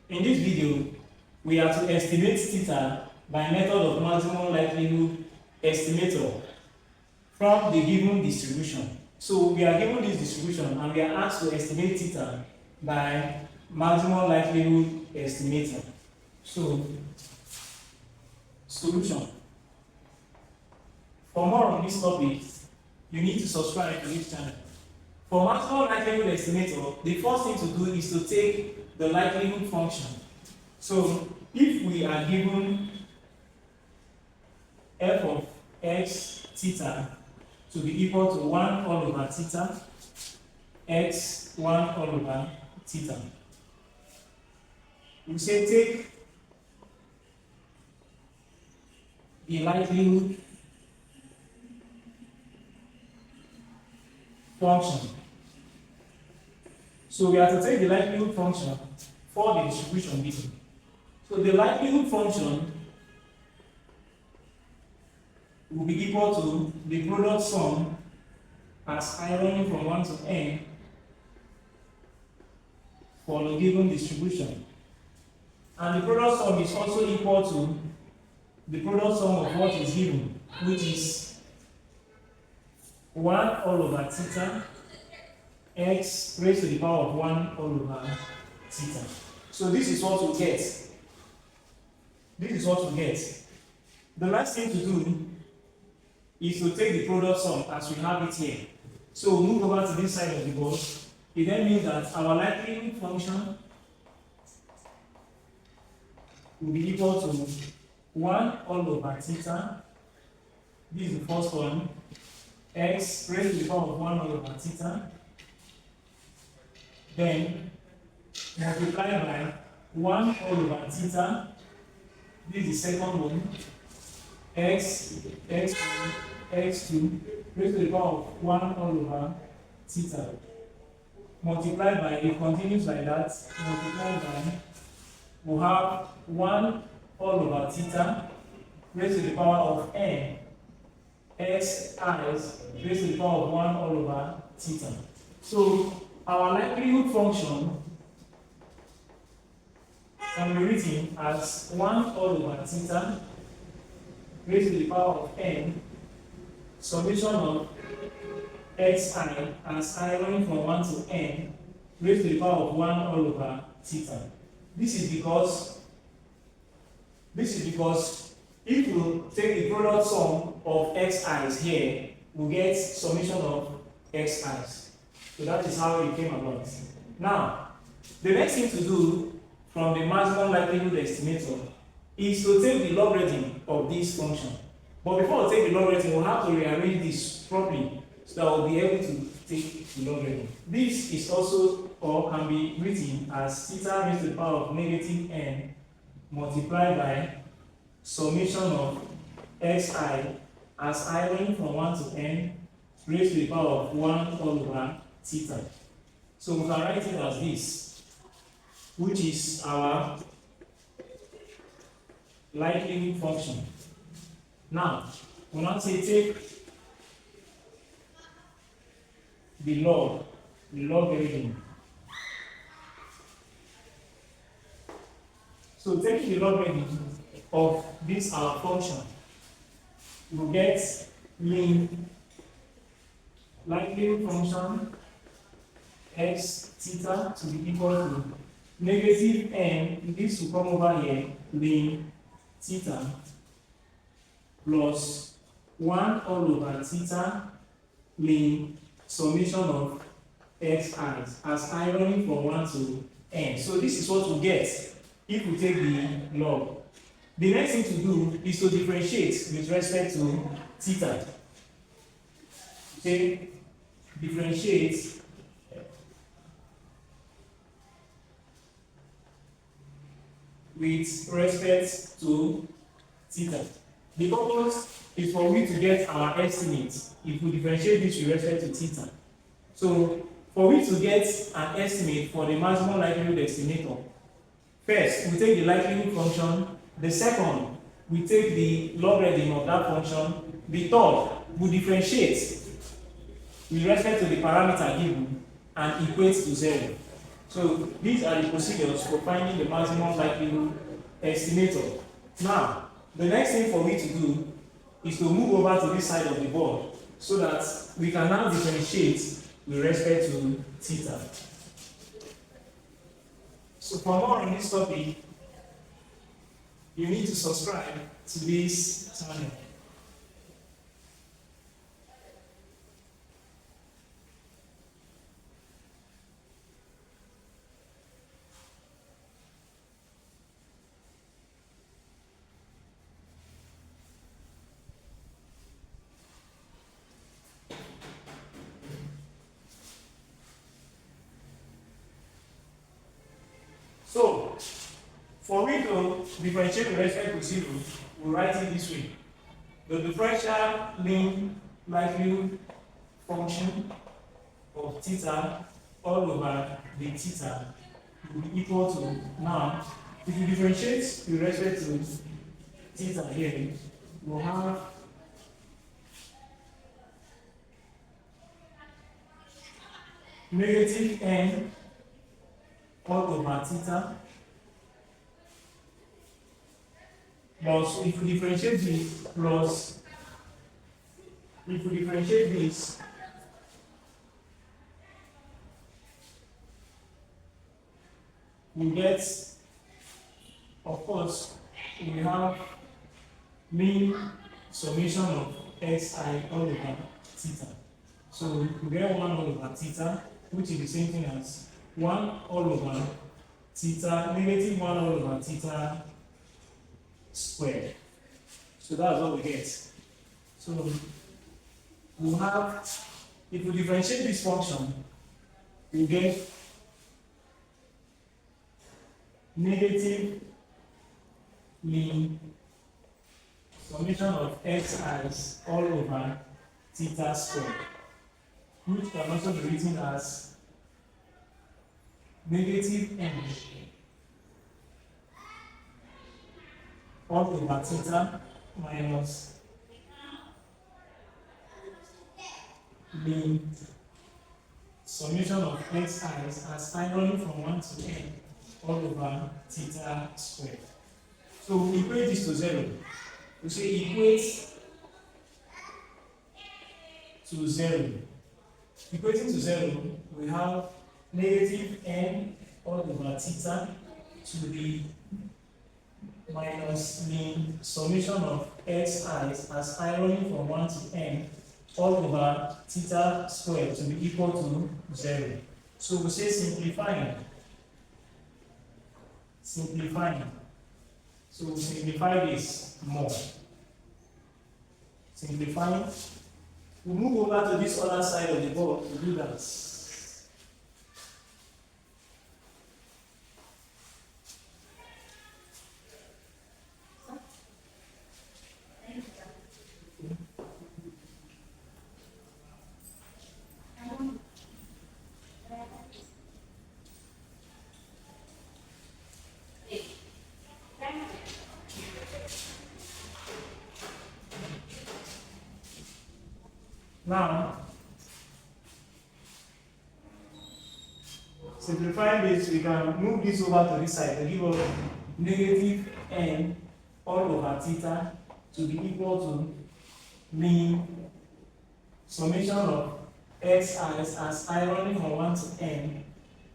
In this video, we are to estimate theta by method of maximum likelihood estimator from the given distribution. So we are given this distribution and we are asked to estimate theta by maximum likelihood estimator. So, solution. For more on this topic, you need to subscribe to this channel. For maximum likelihood estimator, the first thing to do is to take the likelihood function. So if we are given f of x theta to be equal to 1 all over theta, x 1 all over theta, we say take the likelihood function. So we have to take the likelihood function for the distribution given. So the likelihood function will be equal to the product sum as I running from 1 to n for the given distribution. And the product sum is also equal to the product sum of what is given, which is 1 all over theta x raised to the power of 1 all over theta. So this is what we get. This is what we get. The last thing to do is to take the product sum as we have it here. So we move over to this side of the board. It then means that our likelihood function will be equal to 1 all over theta. This is the first one. X raised to the power of 1 all over theta. Then multiply by 1 all over theta. This is the second one. X2 raised to the power of 1 all over theta. Multiply by, it continues like that. Multiply by, we'll have 1 all over theta raised to the power of n. X raised to the power of 1 all over theta. So our likelihood function can be written as 1 all over theta raised to the power of n summation of xi as I running from 1 to n raised to the power of 1 all over theta. This is because if we take the product sum of xi's here, we get summation of xi's. So that is how it came about. Now, the next thing to do from the maximum likelihood estimator is to take the logarithm of this function. But before we take the logarithm, we'll have to rearrange this properly so that we'll be able to take the logarithm. This is also, or can be written as theta raised to the power of negative n multiplied by summation of xi as I running from 1 to n raised to the power of 1 all over theta. So we can write it as this, which is our likelihood function. Now, we now say take the logarithm. So taking the logarithm of this our function, we get mean likelihood function x theta to be equal to negative n, this will come over here, ln theta plus 1 all over theta ln summation of xi as I running from 1 to n. So this is what we get if we take the log. The next thing to do is to differentiate with respect to theta. Okay, differentiate with respect to theta. The purpose is for we to get our estimate if we differentiate this with respect to theta. So for we to get an estimate for the maximum likelihood estimator, first we take the likelihood function, the second we take the logarithm of that function, the third we differentiate with respect to the parameter given and equate to 0. So these are the procedures for finding the maximum likelihood estimator. Now, the next thing for me to do is to move over to this side of the board so that we can now differentiate with respect to theta. So for more on this topic, you need to subscribe to this channel. So, for me to differentiate with respect to zero, we'll write it this way. The differential mean likelihood function of theta all over the theta will be equal to, now, if you differentiate with respect to theta here, we'll have negative n all over theta plus, if we differentiate this plus, if we differentiate this we get, of course, we have mean summation of xi all over theta. So we get 1 all over theta, which is the same thing as 1 all over theta, negative 1 all over theta squared. So that's what we get. So we'll have, if we differentiate this function, we get negative mean summation of xi's all over theta squared, which can also be written as negative n all over theta minus mean summation of xi's as I running from 1 to n all over theta squared. So we equate this to 0. We say equate to 0. Equating to 0, we have negative n all over theta to the minus mean summation of xi's as I running from 1 to n all over theta squared to be equal to 0. So we say simplifying. So we'll simplify this more. Simplifying. We'll move over to this other side of the board to do that. Now, simplifying this, we can move this over to this side to give us negative n all over theta to be equal to mean summation of xi's as I running from 1 to n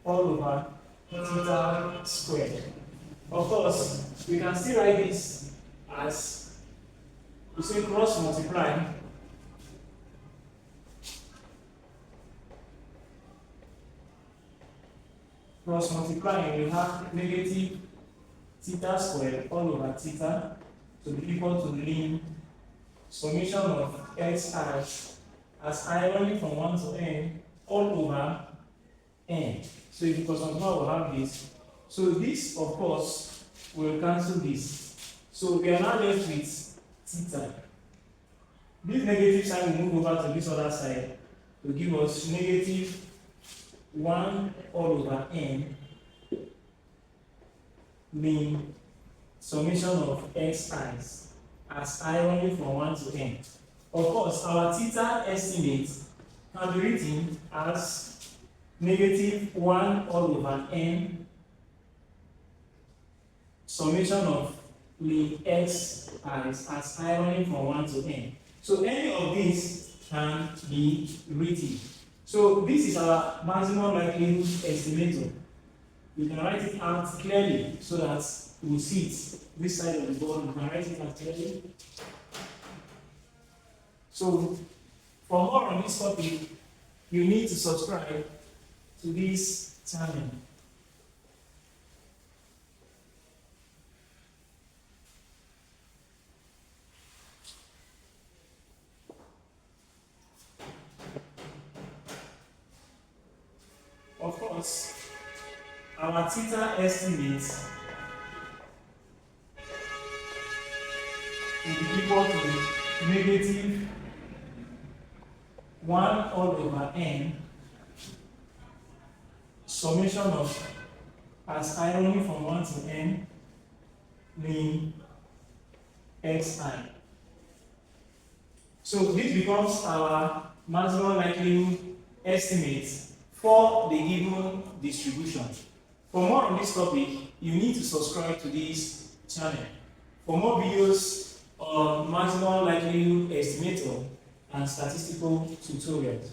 all over theta squared. Of course, we can still write this as, we say, cross multiply cross multiplying, we have negative theta squared all over theta to be equal to mean summation of xi's as I running from 1 to n all over n. So if you cross multiply, we'll have this. So this, of course, will cancel this. So we are now left with theta. This negative sign will move over to this other side to give us negative 1 all over n mean summation of xi's as I running from 1 to n. Of course, our theta estimate can be written as negative 1 all over n summation of the x as ironing from 1 to n. So any of these can be written. So this is our maximum likelihood estimator. You can write it out clearly so that we will see it. This side of the board, you can write it out clearly. So for more on this topic, you need to subscribe to this channel. Of course, our theta estimate will be equal to negative 1 all over n summation of as ironing from 1 to n mean xi. So this becomes our maximum likelihood estimate for the given distribution. For more on this topic, you need to subscribe to this channel. For more videos on maximum likelihood estimator and statistical tutorials.